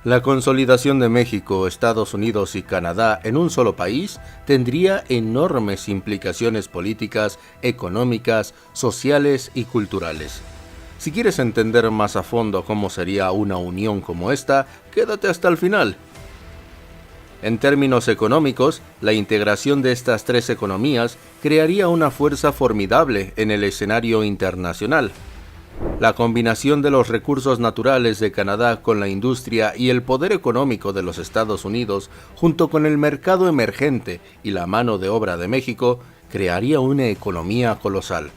La consolidación de México, Estados Unidos y Canadá en un solo país tendría enormes implicaciones políticas, económicas, sociales y culturales. Si quieres entender más a fondo cómo sería una unión como esta, quédate hasta el final. En términos económicos, la integración de estas tres economías crearía una fuerza formidable en el escenario internacional. La combinación de los recursos naturales de Canadá con la industria y el poder económico de los Estados Unidos, junto con el mercado emergente y la mano de obra de México, crearía una economía colosal.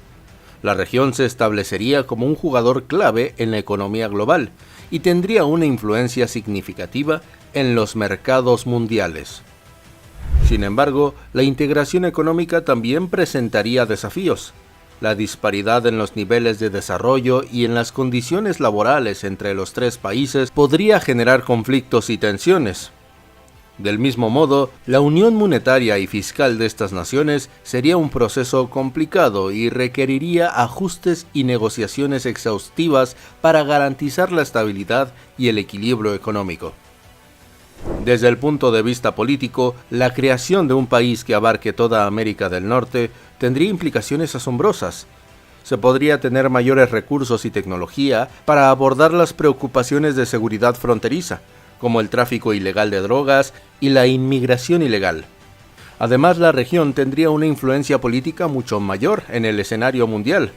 La región se establecería como un jugador clave en la economía global y tendría una influencia significativa en los mercados mundiales. Sin embargo, la integración económica también presentaría desafíos. La disparidad en los niveles de desarrollo y en las condiciones laborales entre los tres países podría generar conflictos y tensiones. Del mismo modo, la unión monetaria y fiscal de estas naciones sería un proceso complicado y requeriría ajustes y negociaciones exhaustivas para garantizar la estabilidad y el equilibrio económico. Desde el punto de vista político, la creación de un país que abarque toda América del Norte tendría implicaciones asombrosas. Se podría tener mayores recursos y tecnología para abordar las preocupaciones de seguridad fronteriza, como el tráfico ilegal de drogas y la inmigración ilegal. Además, la región tendría una influencia política mucho mayor en el escenario mundial,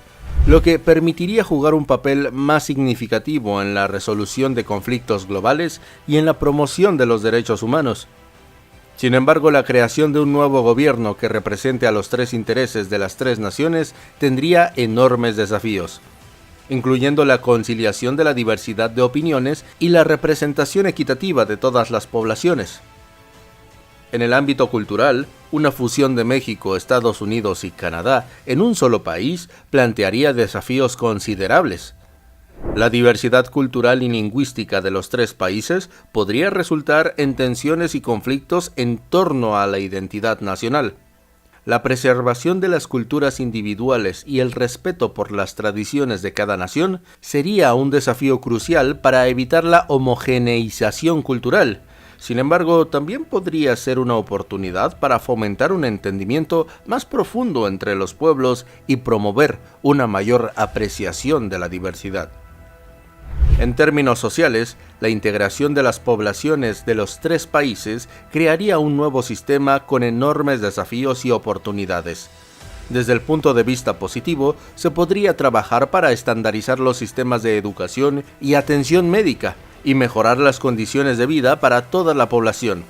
lo que permitiría jugar un papel más significativo en la resolución de conflictos globales y en la promoción de los derechos humanos. Sin embargo, la creación de un nuevo gobierno que represente a los tres intereses de las tres naciones tendría enormes desafíos, incluyendo la conciliación de la diversidad de opiniones y la representación equitativa de todas las poblaciones. En el ámbito cultural, una fusión de México, Estados Unidos y Canadá en un solo país plantearía desafíos considerables. La diversidad cultural y lingüística de los tres países podría resultar en tensiones y conflictos en torno a la identidad nacional. La preservación de las culturas individuales y el respeto por las tradiciones de cada nación sería un desafío crucial para evitar la homogeneización cultural. Sin embargo, también podría ser una oportunidad para fomentar un entendimiento más profundo entre los pueblos y promover una mayor apreciación de la diversidad. En términos sociales, la integración de las poblaciones de los tres países crearía un nuevo sistema con enormes desafíos y oportunidades. Desde el punto de vista positivo, se podría trabajar para estandarizar los sistemas de educación y atención médica y mejorar las condiciones de vida para toda la población.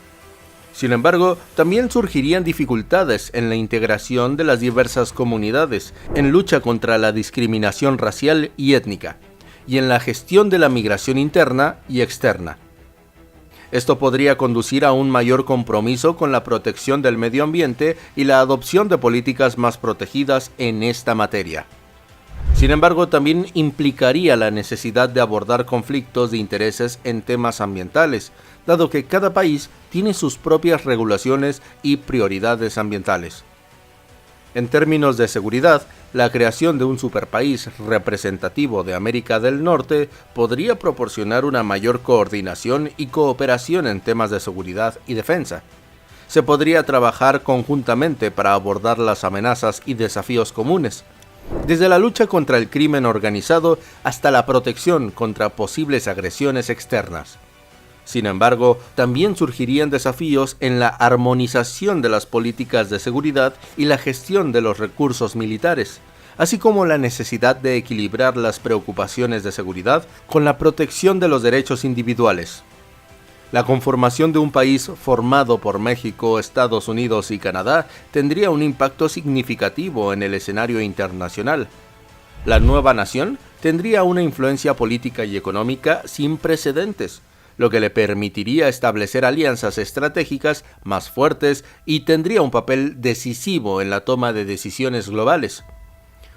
Sin embargo, también surgirían dificultades en la integración de las diversas comunidades, en lucha contra la discriminación racial y étnica, y en la gestión de la migración interna y externa. Esto podría conducir a un mayor compromiso con la protección del medio ambiente y la adopción de políticas más protegidas en esta materia. Sin embargo, también implicaría la necesidad de abordar conflictos de intereses en temas ambientales, dado que cada país tiene sus propias regulaciones y prioridades ambientales. En términos de seguridad, la creación de un superpaís representativo de América del Norte podría proporcionar una mayor coordinación y cooperación en temas de seguridad y defensa. Se podría trabajar conjuntamente para abordar las amenazas y desafíos comunes, desde la lucha contra el crimen organizado hasta la protección contra posibles agresiones externas. Sin embargo, también surgirían desafíos en la armonización de las políticas de seguridad y la gestión de los recursos militares, así como la necesidad de equilibrar las preocupaciones de seguridad con la protección de los derechos individuales. La conformación de un país formado por México, Estados Unidos y Canadá tendría un impacto significativo en el escenario internacional. La nueva nación tendría una influencia política y económica sin precedentes, lo que le permitiría establecer alianzas estratégicas más fuertes y tendría un papel decisivo en la toma de decisiones globales.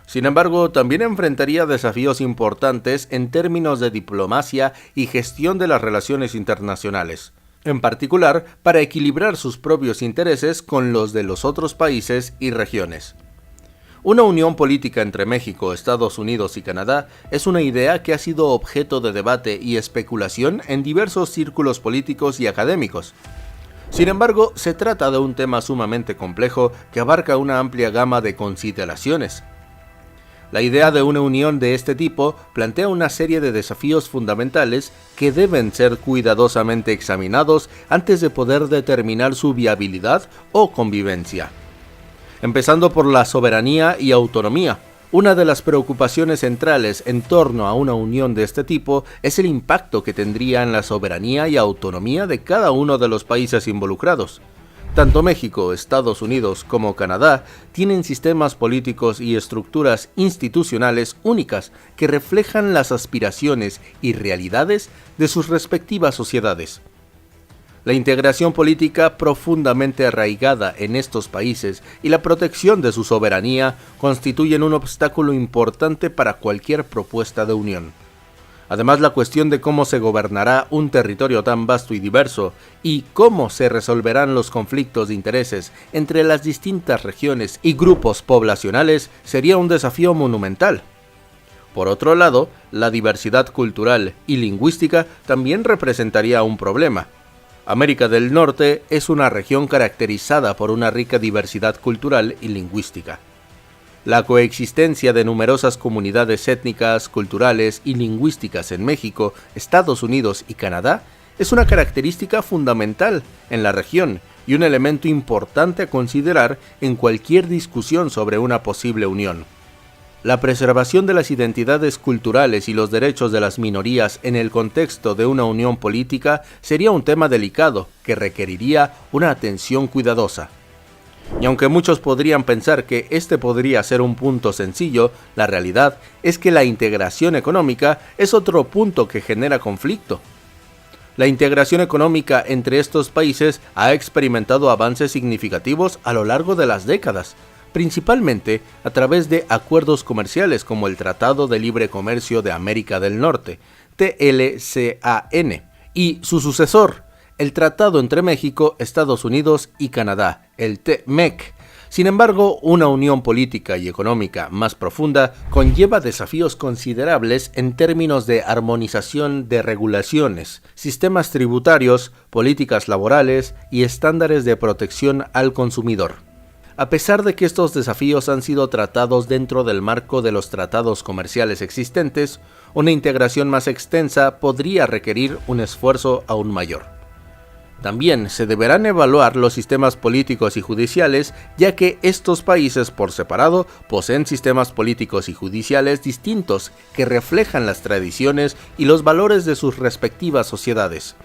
Sin embargo, también enfrentaría desafíos importantes en términos de diplomacia y gestión de las relaciones internacionales, en particular para equilibrar sus propios intereses con los de los otros países y regiones. Una unión política entre México, Estados Unidos y Canadá es una idea que ha sido objeto de debate y especulación en diversos círculos políticos y académicos. Sin embargo, se trata de un tema sumamente complejo que abarca una amplia gama de consideraciones. La idea de una unión de este tipo plantea una serie de desafíos fundamentales que deben ser cuidadosamente examinados antes de poder determinar su viabilidad o convivencia. Empezando por la soberanía y autonomía. Una de las preocupaciones centrales en torno a una unión de este tipo es el impacto que tendría en la soberanía y autonomía de cada uno de los países involucrados. Tanto México, Estados Unidos como Canadá tienen sistemas políticos y estructuras institucionales únicas que reflejan las aspiraciones y realidades de sus respectivas sociedades. La integración política profundamente arraigada en estos países y la protección de su soberanía constituyen un obstáculo importante para cualquier propuesta de unión. Además, la cuestión de cómo se gobernará un territorio tan vasto y diverso y cómo se resolverán los conflictos de intereses entre las distintas regiones y grupos poblacionales sería un desafío monumental. Por otro lado, la diversidad cultural y lingüística también representaría un problema. América del Norte es una región caracterizada por una rica diversidad cultural y lingüística. La coexistencia de numerosas comunidades étnicas, culturales y lingüísticas en México, Estados Unidos y Canadá es una característica fundamental en la región y un elemento importante a considerar en cualquier discusión sobre una posible unión. La preservación de las identidades culturales y los derechos de las minorías en el contexto de una unión política sería un tema delicado que requeriría una atención cuidadosa. Y aunque muchos podrían pensar que este podría ser un punto sencillo, la realidad es que la integración económica es otro punto que genera conflicto. La integración económica entre estos países ha experimentado avances significativos a lo largo de las décadas, principalmente a través de acuerdos comerciales como el Tratado de Libre Comercio de América del Norte, TLCAN, y su sucesor, el Tratado entre México, Estados Unidos y Canadá, el TMEC. Sin embargo, una unión política y económica más profunda conlleva desafíos considerables en términos de armonización de regulaciones, sistemas tributarios, políticas laborales y estándares de protección al consumidor. A pesar de que estos desafíos han sido tratados dentro del marco de los tratados comerciales existentes, una integración más extensa podría requerir un esfuerzo aún mayor. También se deberán evaluar los sistemas políticos y judiciales, ya que estos países por separado poseen sistemas políticos y judiciales distintos que reflejan las tradiciones y los valores de sus respectivas sociedades.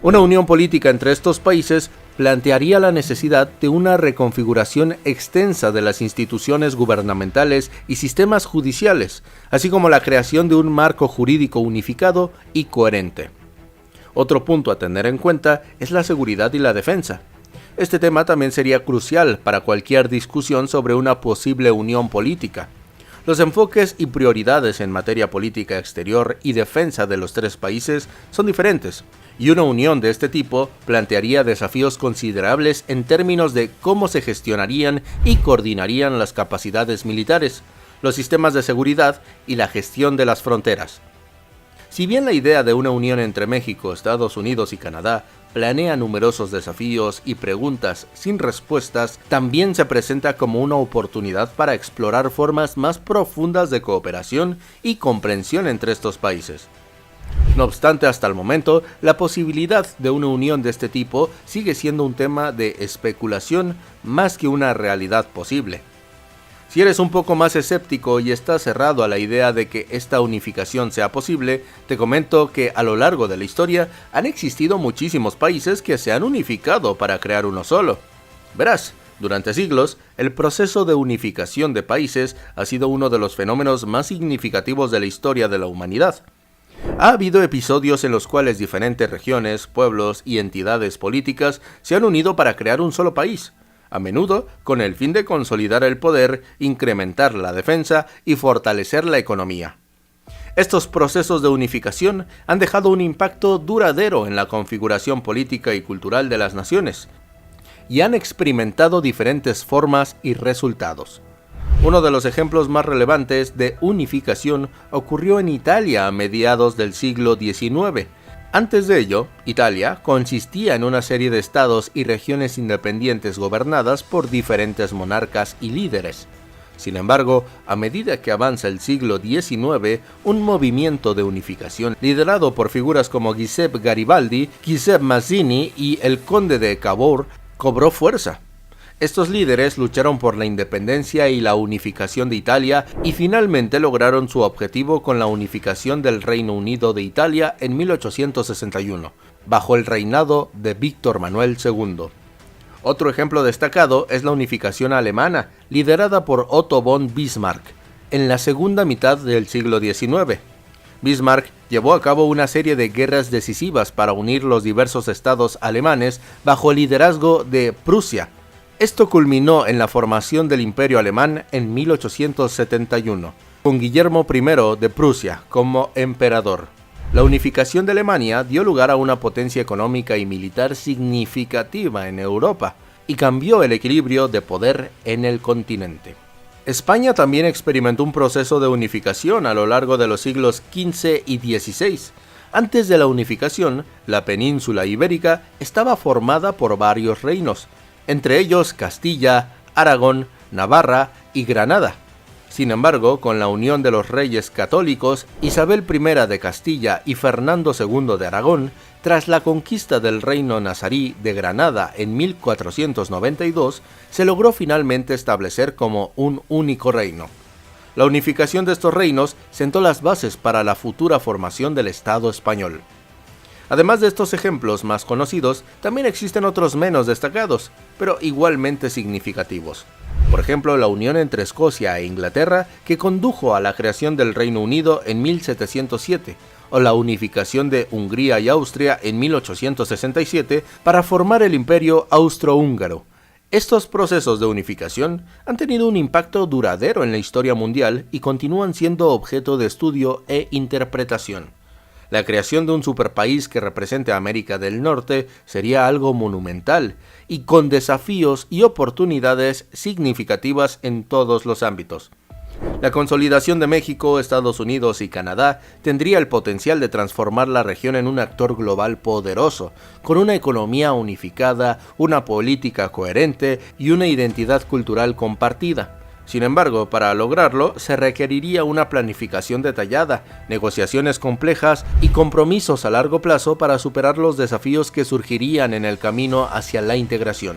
Una unión política entre estos países plantearía la necesidad de una reconfiguración extensa de las instituciones gubernamentales y sistemas judiciales, así como la creación de un marco jurídico unificado y coherente. Otro punto a tener en cuenta es la seguridad y la defensa. Este tema también sería crucial para cualquier discusión sobre una posible unión política. Los enfoques y prioridades en materia política exterior y defensa de los tres países son diferentes, y una unión de este tipo plantearía desafíos considerables en términos de cómo se gestionarían y coordinarían las capacidades militares, los sistemas de seguridad y la gestión de las fronteras. Si bien la idea de una unión entre México, Estados Unidos y Canadá planea numerosos desafíos y preguntas sin respuestas, también se presenta como una oportunidad para explorar formas más profundas de cooperación y comprensión entre estos países. No obstante, hasta el momento, la posibilidad de una unión de este tipo sigue siendo un tema de especulación más que una realidad posible. Si eres un poco más escéptico y estás cerrado a la idea de que esta unificación sea posible, te comento que a lo largo de la historia han existido muchísimos países que se han unificado para crear uno solo. Verás, durante siglos, el proceso de unificación de países ha sido uno de los fenómenos más significativos de la historia de la humanidad. Ha habido episodios en los cuales diferentes regiones, pueblos y entidades políticas se han unido para crear un solo país, a menudo con el fin de consolidar el poder, incrementar la defensa y fortalecer la economía. Estos procesos de unificación han dejado un impacto duradero en la configuración política y cultural de las naciones, y han experimentado diferentes formas y resultados. Uno de los ejemplos más relevantes de unificación ocurrió en Italia a mediados del siglo XIX. Antes de ello, Italia consistía en una serie de estados y regiones independientes gobernadas por diferentes monarcas y líderes. Sin embargo, a medida que avanza el siglo XIX, un movimiento de unificación liderado por figuras como Giuseppe Garibaldi, Giuseppe Mazzini y el conde de Cavour cobró fuerza. Estos líderes lucharon por la independencia y la unificación de Italia y finalmente lograron su objetivo con la unificación del Reino Unido de Italia en 1861, bajo el reinado de Víctor Manuel II. Otro ejemplo destacado es la unificación alemana, liderada por Otto von Bismarck, en la segunda mitad del siglo XIX. Bismarck llevó a cabo una serie de guerras decisivas para unir los diversos estados alemanes bajo el liderazgo de Prusia. Esto culminó en la formación del Imperio Alemán en 1871, con Guillermo I de Prusia como emperador. La unificación de Alemania dio lugar a una potencia económica y militar significativa en Europa y cambió el equilibrio de poder en el continente. España también experimentó un proceso de unificación a lo largo de los siglos XV y XVI. Antes de la unificación, la península ibérica estaba formada por varios reinos, entre ellos Castilla, Aragón, Navarra y Granada. Sin embargo, con la unión de los reyes católicos, Isabel I de Castilla y Fernando II de Aragón, tras la conquista del reino nazarí de Granada en 1492, se logró finalmente establecer como un único reino. La unificación de estos reinos sentó las bases para la futura formación del Estado español. Además de estos ejemplos más conocidos, también existen otros menos destacados, pero igualmente significativos. Por ejemplo, la unión entre Escocia e Inglaterra, que condujo a la creación del Reino Unido en 1707, o la unificación de Hungría y Austria en 1867 para formar el Imperio Austrohúngaro. Estos procesos de unificación han tenido un impacto duradero en la historia mundial y continúan siendo objeto de estudio e interpretación. La creación de un superpaís que represente a América del Norte sería algo monumental y con desafíos y oportunidades significativas en todos los ámbitos. La consolidación de México, Estados Unidos y Canadá tendría el potencial de transformar la región en un actor global poderoso, con una economía unificada, una política coherente y una identidad cultural compartida. Sin embargo, para lograrlo se requeriría una planificación detallada, negociaciones complejas y compromisos a largo plazo para superar los desafíos que surgirían en el camino hacia la integración.